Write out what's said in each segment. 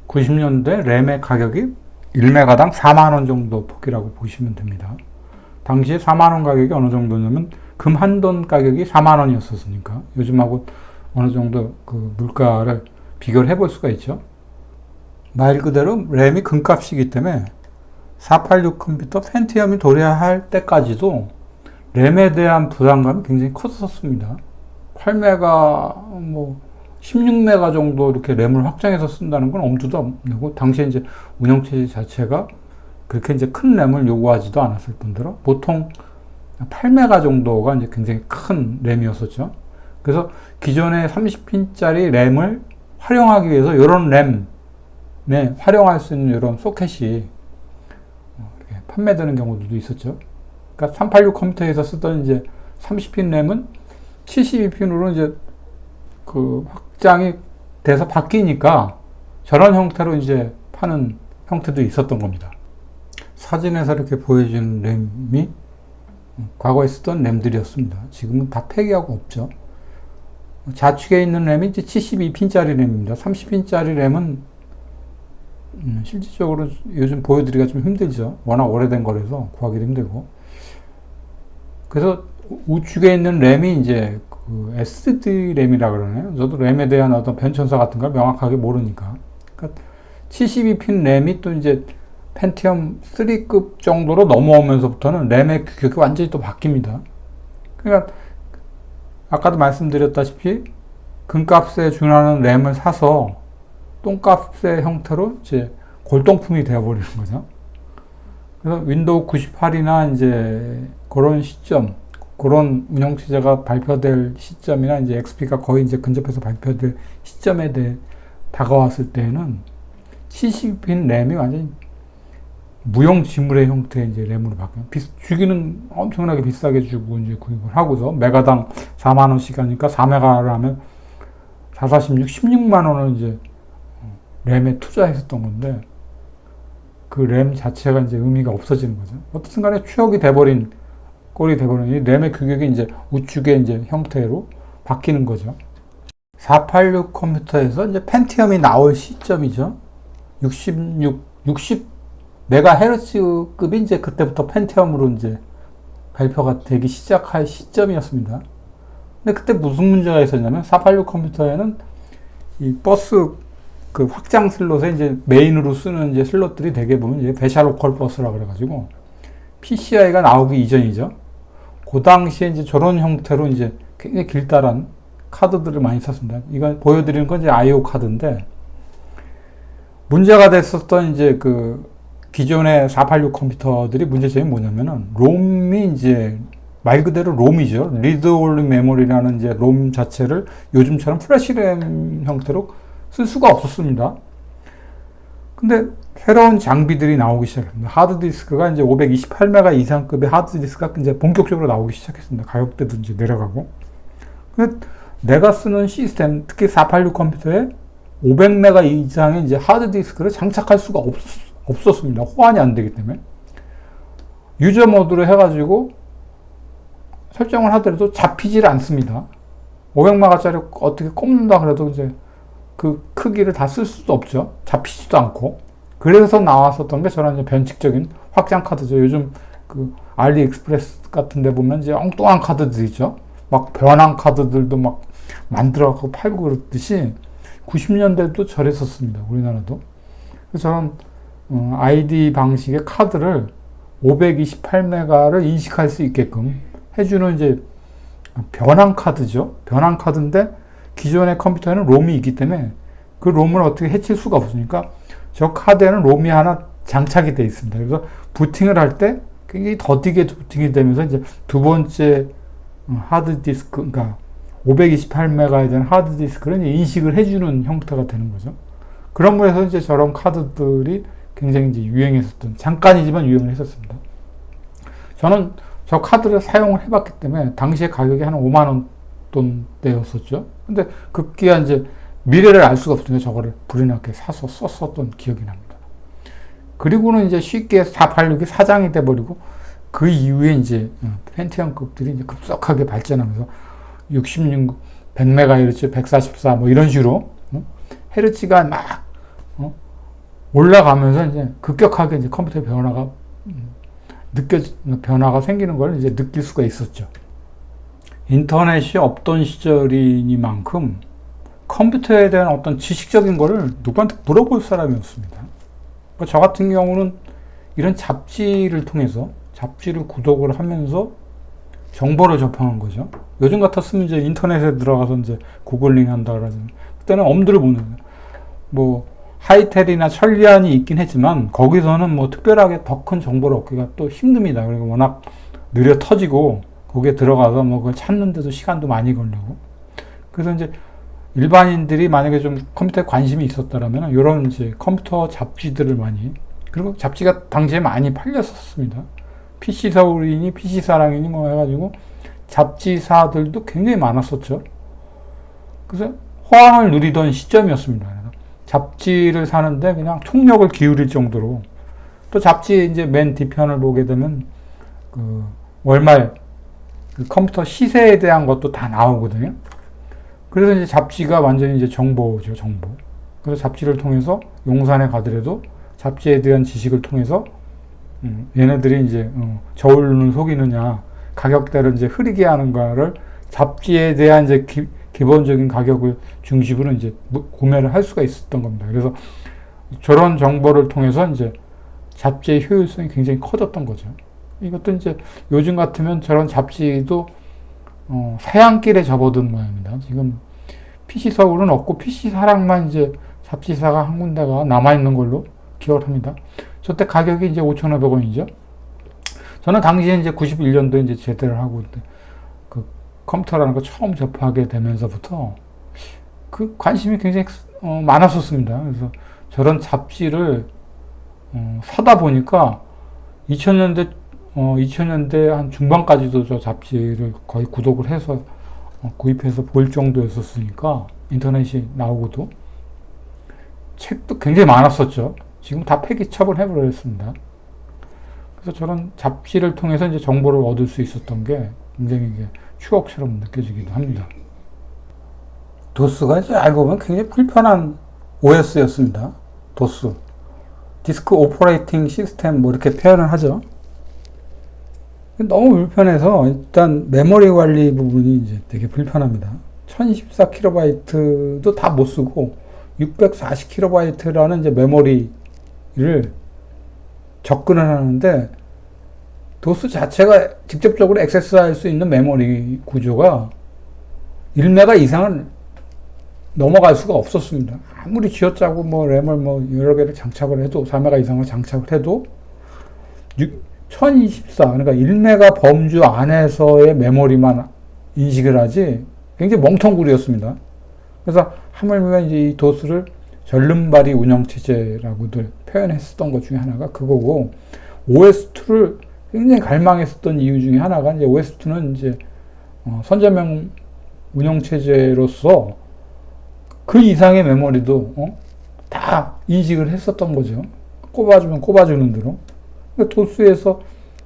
90년대 램의 가격이 1메가당 4만원 정도 폭이라고 보시면 됩니다. 당시에 4만원 가격이 어느 정도냐면 금 한 돈 가격이 4만원이었으니까 요즘하고 어느 정도 그 물가를 비교를 해볼 수가 있죠. 말 그대로 램이 금값이기 때문에 486 컴퓨터 펜티엄이 도래할 때까지도 램에 대한 부담감이 굉장히 컸었습니다. 8메가, 16메가 정도 이렇게 램을 확장해서 쓴다는 건 엄두도 안 내고, 당시에 이제 운영체제 자체가 그렇게 이제 큰 램을 요구하지도 않았을 뿐더러, 보통 8메가 정도가 이제 굉장히 큰 램이었었죠. 그래서 기존의 30핀짜리 램을 활용하기 위해서 이런 램에 활용할 수 있는 이런 소켓이 이렇게 판매되는 경우도 있었죠. 그러니까 386 컴퓨터에서 쓰던 이제 30핀 램은 72핀으로 이제 그 확장이 돼서 바뀌니까 저런 형태로 이제 파는 형태도 있었던 겁니다. 사진에서 이렇게 보여주는 램이 과거에 쓰던 램들이었습니다. 지금은 다 폐기하고 없죠. 좌측에 있는 램이 이제 72핀짜리 램입니다. 30핀짜리 램은 실질적으로 요즘 보여드리기가 좀 힘들죠. 워낙 오래된 거라서 구하기도 힘들고. 그래서 우측에 있는 램이 이제 그 SD 램이라 그러네요. 저도 램에 대한 어떤 변천사 같은 걸 명확하게 모르니까. 그러니까 72핀 램이 또 이제 펜티엄 3급 정도로 넘어오면서부터는 램의 규격이 완전히 또 바뀝니다. 그러니까 아까도 말씀드렸다시피 금값에 준하는 램을 사서 똥값의 형태로 이제 골동품이 되어버리는 거죠. 그래서 윈도우 98이나 이제 그런 시점, 그런 운영체제가 발표될 시점이나 이제 XP가 거의 이제 근접해서 발표될 시점에 대해 다가왔을 때에는 70핀 램이 완전히 무용지물의 형태의 이제 램으로 바뀌어요. 주기는 엄청나게 비싸게 주고 이제 구입을 하고서 메가당 4만원씩 하니까 4메가를 하면 4, 46, 16만원을 이제 램에 투자했었던 건데 그 램 자체가 이제 의미가 없어지는 거죠. 어떻든 간에 추억이 돼버린, 꼴이 돼버린 이 램의 규격이 이제 우측의 이제 형태로 바뀌는 거죠. 486 컴퓨터에서 이제 펜티엄이 나올 시점이죠. 60 메가헤르츠급이 이제 그때부터 펜티엄으로 이제 발표가 되기 시작할 시점이었습니다. 근데 그때 무슨 문제가 있었냐면 486 컴퓨터에는 이 버스 그 확장 슬롯에 이제 메인으로 쓰는 이제 슬롯들이 대개 보면 이제 배샤 로컬 버스라 그래가지고 PCI가 나오기 이전이죠. 그 당시에 이제 저런 형태로 이제 굉장히 길다란 카드들을 많이 썼습니다. 이건 보여드리는 건 이제 IO 카드인데 문제가 됐었던 이제 그 기존의 486 컴퓨터들이 문제점이 뭐냐면은 롬이 이제 말 그대로 롬이죠. 리드 올리 메모리라는 이제 롬 자체를 요즘처럼 플래시램 형태로 쓸 수가 없었습니다. 근데 새로운 장비들이 나오기 시작했습니다. 하드디스크가 이제 528메가 이상급의 하드디스크가 이제 본격적으로 나오기 시작했습니다. 가격대도 이제 내려가고. 근데 내가 쓰는 시스템, 특히 486 컴퓨터에 500메가 이상의 이제 하드디스크를 장착할 수가 없었습니다. 호환이 안 되기 때문에. 유저 모드로 해가지고 설정을 하더라도 잡히질 않습니다. 500메가짜리 어떻게 꼽는다 그래도 이제 그 크기를 다 쓸 수도 없죠. 잡히지도 않고. 그래서 나왔었던 게 저런 이제 변칙적인 확장 카드죠. 요즘 그 알리익스프레스 같은 데 보면 이제 엉뚱한 카드들 있죠. 막 변환 카드들도 막 만들어갖고 팔고 그러듯이 90년대도 저랬었습니다. 우리나라도. 그래서 저런 ID 방식의 카드를 528메가를 인식할 수 있게끔 해주는 이제 변환 카드죠. 변환 카드인데 기존의 컴퓨터에는 롬이 있기 때문에 그 롬을 어떻게 해칠 수가 없으니까 저 카드에는 롬이 하나 장착이 되어 있습니다. 그래서 부팅을 할 때 굉장히 더디게 부팅이 되면서 이제 두 번째 하드디스크, 그러니까 528메가에 대한 하드디스크를 인식을 해주는 형태가 되는 거죠. 그런 면에서 이제 저런 카드들이 굉장히 이제 유행했었던, 잠깐이지만 유행을 했었습니다. 저는 저 카드를 사용을 해봤기 때문에 당시에 가격이 한 5만원 돈대였었죠. 근데 급기야 이제 미래를 알 수가 없으니까 저거를 불이나게 사서 썼었던 기억이 납니다. 그리고는 이제 쉽게 486이 사장이 돼버리고 그 이후에 이제 펜티엄급들이 이제 급속하게 발전하면서 66, 100MHz, 144 뭐 이런 식으로 헤르츠가 막 올라가면서 이제 급격하게 이제 컴퓨터의 변화가 생기는 걸 이제 느낄 수가 있었죠. 인터넷이 없던 시절이니만큼 컴퓨터에 대한 어떤 지식적인 거를 누구한테 물어볼 사람이 없습니다. 저 같은 경우는 이런 잡지를 통해서 잡지를 구독을 하면서 정보를 접하는 거죠. 요즘 같았으면 이제 인터넷에 들어가서 이제 구글링 한다 그러잖아요. 그때는 엄두를 못 내요. 뭐 하이텔이나 천리안이 있긴 했지만 거기서는 뭐 특별하게 더 큰 정보를 얻기가 또 힘듭니다. 그리고 워낙 느려 터지고 거기에 들어가서 뭐 그걸 찾는데도 시간도 많이 걸리고. 그래서 이제 일반인들이 만약에 좀 컴퓨터에 관심이 있었다라면 이런 이제 컴퓨터 잡지들을 많이, 그리고 잡지가 당시에 많이 팔렸었습니다. PC 서울이니 PC 사랑이니 뭐 해가지고 잡지사들도 굉장히 많았었죠. 그래서 호황을 누리던 시점이었습니다. 그래서 잡지를 사는데 그냥 총력을 기울일 정도로, 또 잡지 이제 맨 뒤편을 보게 되면 그 월말 그 컴퓨터 시세에 대한 것도 다 나오거든요. 그래서 이제 잡지가 완전히 이제 정보죠, 정보. 그래서 잡지를 통해서 용산에 가더라도 잡지에 대한 지식을 통해서 얘네들이 이제 저울눈을 속이느냐, 가격대를 이제 흐리게 하는가를 잡지에 대한 이제 기본적인 가격을 중심으로 이제 구매를 할 수가 있었던 겁니다. 그래서 저런 정보를 통해서 이제 잡지의 효율성이 굉장히 커졌던 거죠. 이것도 이제 요즘 같으면 저런 잡지도 사양길에 접어든 모양입니다. 지금 PC 서울은 없고 PC 사랑만 이제 잡지사가 한 군데가 남아있는 걸로 기억을 합니다. 저때 가격이 이제 5,500원이죠. 저는 당시에 이제 91년도에 이제 제대를 하고 그 컴퓨터라는 거 처음 접하게 되면서부터 그 관심이 굉장히 많았었습니다. 그래서 저런 잡지를 사다 보니까 2000년대 한 중반까지도 저 잡지를 거의 구독을 해서 구입해서 볼 정도였었으니까, 인터넷이 나오고도 책도 굉장히 많았었죠. 지금 다 폐기 처분해버렸습니다. 그래서 저런 잡지를 통해서 이제 정보를 얻을 수 있었던 게 굉장히 이게 추억처럼 느껴지기도 합니다. 도스가 이제 알고 보면 굉장히 불편한 OS였습니다. 도스. 디스크 오퍼레이팅 시스템 뭐 이렇게 표현을 하죠. 너무 불편해서 일단 메모리 관리 부분이 이제 되게 불편합니다. 1014KB 도 다 못 쓰고 640KB라는 이제 메모리를 접근을 하는데, 도스 자체가 직접적으로 액세스할 수 있는 메모리 구조가 1메가 이상을 넘어갈 수가 없었습니다. 아무리 쥐어짜고 뭐 램을 뭐 여러 개를 장착을 해도, 4메가 이상을 장착을 해도 1024, 그러니까 1메가 범주 안에서의 메모리만 인식을 하지 굉장히 멍텅구리였습니다. 그래서 하물며 이제 이 도스를 절름발이 운영체제라고들 표현했었던 것 중에 하나가 그거고, OS2를 굉장히 갈망했었던 이유 중에 하나가 이제 OS2는 이제 선제명 운영체제로서 그 이상의 메모리도 다 인식을 했었던 거죠. 꼽아주면 꼽아주는 대로. 그러니까 도스에서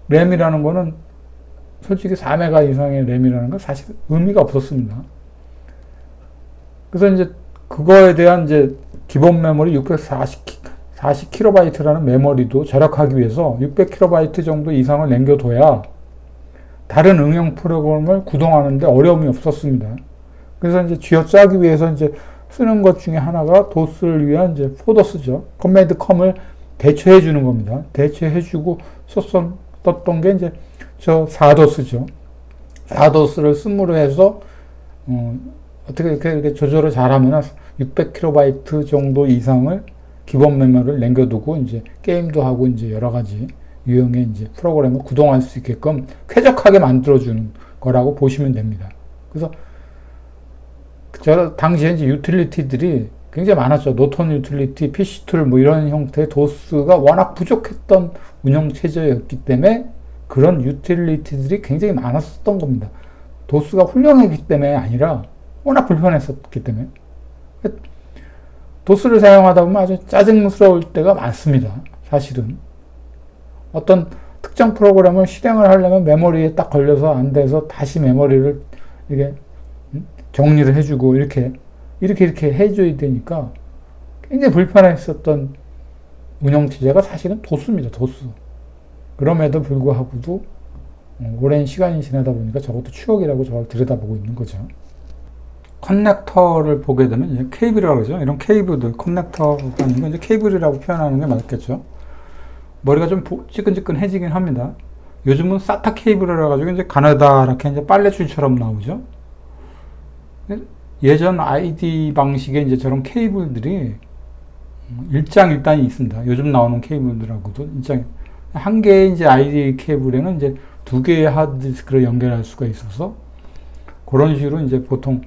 램이라는 거는 솔직히 4메가 이상의 램이라는 건 사실 의미가 없었습니다. 그래서 이제 그거에 대한 이제 기본 메모리 640KB라는 메모리도 절약하기 위해서 600KB 정도 이상을 남겨둬야 다른 응용 프로그램을 구동하는데 어려움이 없었습니다. 그래서 이제 쥐어짜기 위해서 이제 쓰는 것 중에 하나가 도스를 위한 이제 포더스죠. 커맨드 컴을 대체해 주는 겁니다. 대체해 주고 썼던 게 이제 저 4도스죠. 4도스를 씀으로 해서 어떻게 이렇게 조절을 잘하면 600KB 정도 이상을 기본 메모리를 남겨두고 이제 게임도 하고 이제 여러 가지 유형의 이제 프로그램을 구동할 수 있게끔 쾌적하게 만들어주는 거라고 보시면 됩니다. 그래서 저 당시에 이제 유틸리티들이 굉장히 많았죠. 노턴 유틸리티, PC툴 뭐 이런 형태의 도스가 워낙 부족했던 운영 체제였기 때문에 그런 유틸리티들이 굉장히 많았었던 겁니다. 도스가 훌륭했기 때문에 아니라 워낙 불편했었기 때문에. 도스를 사용하다 보면 아주 짜증스러울 때가 많습니다. 사실은. 어떤 특정 프로그램을 실행을 하려면 메모리에 딱 걸려서 안 돼서 다시 메모리를 이렇게 정리를 해주고 이렇게 해줘야 되니까 굉장히 불편했었던 운영체제가 사실은 도스입니다. 도스. 그럼에도 불구하고도 오랜 시간이 지나다 보니까 저것도 추억이라고 저걸 들여다보고 있는 거죠. 커넥터를 보게 되면 이제 케이블이라고 그러죠. 이런 케이블들, 커넥터가 아니고 이제 케이블이라고 표현하는 게 맞겠죠. 머리가 좀 찌끈찌끈해지긴 합니다. 요즘은 사타 케이블이라 가지고 이제 가느다랗게 이제 빨래줄처럼 나오죠. 예전 ID 방식의 이제 저런 케이블들이 일장일단이 있습니다. 요즘 나오는 케이블들하고도 일장 한 개의 이제 ID 케이블에는 이제 두 개의 하드디스크를 연결할 수가 있어서 그런 식으로 이제 보통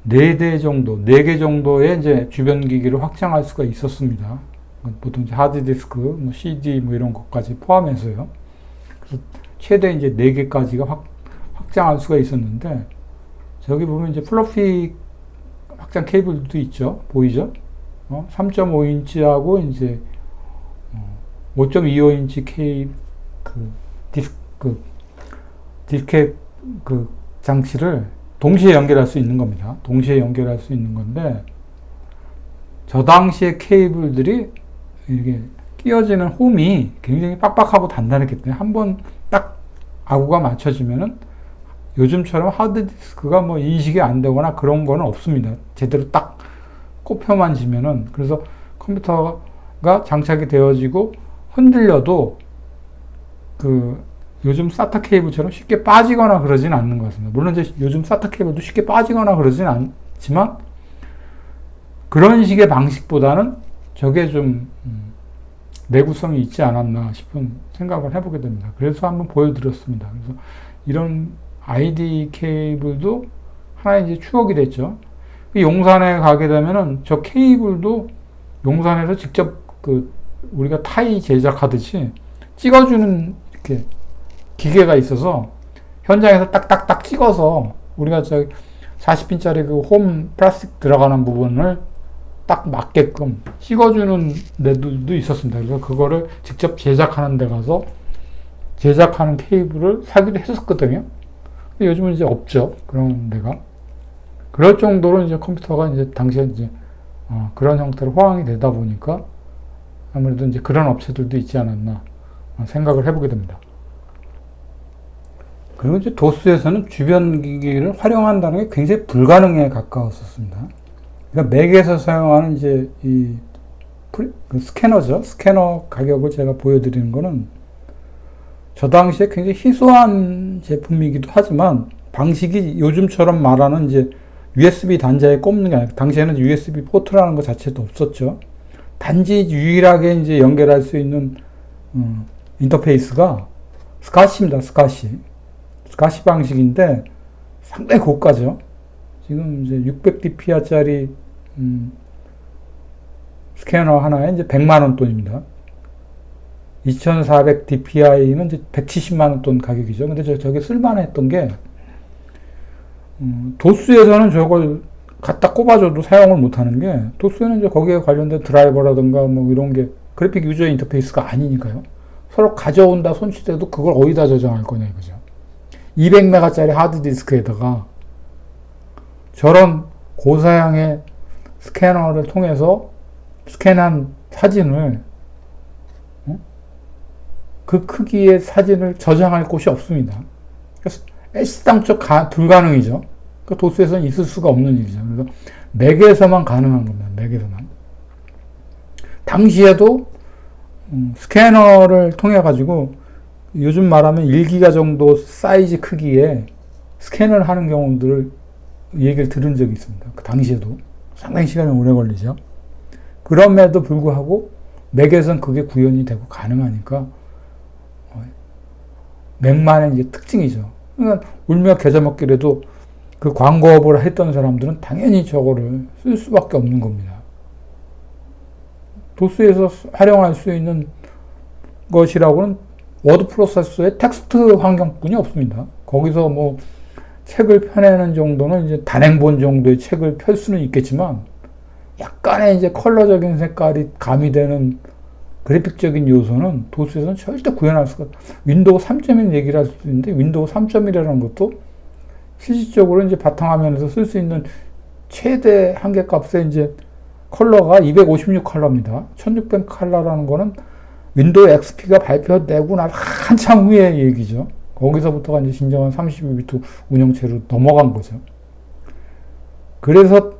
4대 정도, 4개 정도의 이제 주변 기기를 확장할 수가 있었습니다. 보통 이제 하드디스크, 뭐 CD 뭐 이런 것까지 포함해서요. 그래서 최대 이제 4개까지가 확장할 수가 있었는데, 저기 보면 이제 플러피 확장 케이블도 있죠. 보이죠? 3.5인치하고 이제 5.25인치 디스켓 장치를 동시에 연결할 수 있는 겁니다. 동시에 연결할 수 있는 건데, 저 당시의 케이블들이 이렇게 끼워지는 홈이 굉장히 빡빡하고 단단했기 때문에 한번 딱 아구가 맞춰지면은 요즘처럼 하드디스크가 뭐 인식이 안 되거나 그런 거는 없습니다. 제대로 딱 꼽혀만 지면은. 그래서 컴퓨터가 장착이 되어지고 흔들려도 요즘 사타 케이블처럼 쉽게 빠지거나 그러진 않는 것 같습니다. 물론 이제 요즘 사타 케이블도 쉽게 빠지거나 그러진 않지만 그런 식의 방식보다는 저게 좀 내구성이 있지 않았나 싶은 생각을 해보게 됩니다. 그래서 한번 보여드렸습니다. 그래서 이런 ID 케이블도 하나의 이제 추억이 됐죠. 용산에 가게 되면은 저 케이블도 용산에서 직접 우리가 타이 제작하듯이 찍어주는 이렇게 기계가 있어서 현장에서 딱딱딱 찍어서 우리가 저 40핀짜리 그 홈 플라스틱 들어가는 부분을 딱 맞게끔 찍어주는 데도 있었습니다. 그래서 그거를 직접 제작하는 데 가서 제작하는 케이블을 사기도 했었거든요. 요즘은 이제 없죠. 그런 데가. 그럴 정도로 이제 컴퓨터가 이제 당시에 이제 그런 형태로 호황이 되다 보니까 아무래도 이제 그런 업체들도 있지 않았나 생각을 해보게 됩니다. 그리고 이제 도스에서는 주변 기기를 활용한다는 게 굉장히 불가능에 가까웠었습니다. 그러니까 맥에서 사용하는 이제 스캐너죠. 스캐너 가격을 제가 보여드리는 거는 저 당시에 굉장히 희소한 제품이기도 하지만 방식이 요즘처럼 말하는 이제 USB 단자에 꼽는 게 아니라 당시에는 USB 포트라는 것 자체도 없었죠. 단지 유일하게 이제 연결할 수 있는 인터페이스가 스카시입니다. 스카시 방식인데 상당히 고가죠. 지금 이제 600dpi짜리 스캐너 하나에 이제 100만 원 돈입니다. 2400dpi는 이제 170만 원 돈 가격이죠. 근데 저게 쓸만했던 게 도스에서는 저걸 갖다 꼽아줘도 사용을 못하는 게 도스는 이제 거기에 관련된 드라이버라든가 뭐 이런 게 그래픽 유저 인터페이스가 아니니까요. 서로 가져온다 손치돼도 그걸 어디다 저장할 거냐 이거죠. 200메가짜리 하드디스크에다가 저런 고사양의 스캐너를 통해서 스캔한 사진을 그 크기의 사진을 저장할 곳이 없습니다. 그래서 애시당초 불가능이죠. 그러니까 도스에서는 있을 수가 없는 일이죠. 그래서 맥에서만 가능한 겁니다. 맥에서만. 당시에도 스캐너를 통해 가지고 요즘 말하면 1기가 정도 사이즈 크기의 스캔을 하는 경우들을 얘기를 들은 적이 있습니다. 그 당시에도 상당히 시간이 오래 걸리죠. 그럼에도 불구하고 맥에서는 그게 구현이 되고 가능하니까 맥만의 이제 특징이죠. 그러니까 울며 겨자 먹기라도 그 광고업을 했던 사람들은 당연히 저거를 쓸 수밖에 없는 겁니다. 도스에서 활용할 수 있는 것이라고는 워드 프로세서의 텍스트 환경뿐이 없습니다. 거기서 뭐 책을 펴내는 정도는 이제 단행본 정도의 책을 펼 수는 있겠지만 약간의 이제 컬러적인 색깔이 가미되는 그래픽적인 요소는 도스에서는 절대 구현할 수가 없어요. 윈도우 3.1 얘기를 할 수도 있는데 윈도우 3.1이라는 것도 실질적으로 이제 바탕화면에서 쓸 수 있는 최대 한계값의 이제 컬러가 256 컬러입니다. 1600 컬러라는 거는 윈도우 XP가 발표되고 나서 한참 후의 얘기죠. 거기서부터가 이제 진정한 32비트 운영체로 넘어간 거죠. 그래서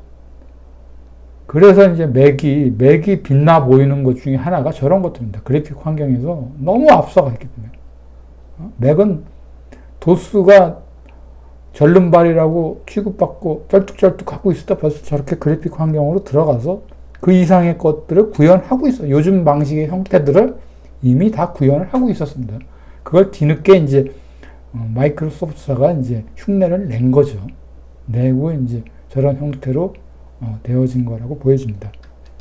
이제 맥이 빛나 보이는 것 중에 하나가 저런 것들입니다. 그래픽 환경에서 너무 앞서가 있기 때문에. 맥은 도스가 절름발이라고 취급받고 쩔뚝쩔뚝 하고 있을 때 벌써 저렇게 그래픽 환경으로 들어가서 그 이상의 것들을 구현하고 있어요. 요즘 방식의 형태들을 이미 다 구현을 하고 있었습니다. 그걸 뒤늦게 이제 마이크로소프트사가 이제 흉내를 낸 거죠. 내고 이제 저런 형태로 되어진 거라고 보여집니다.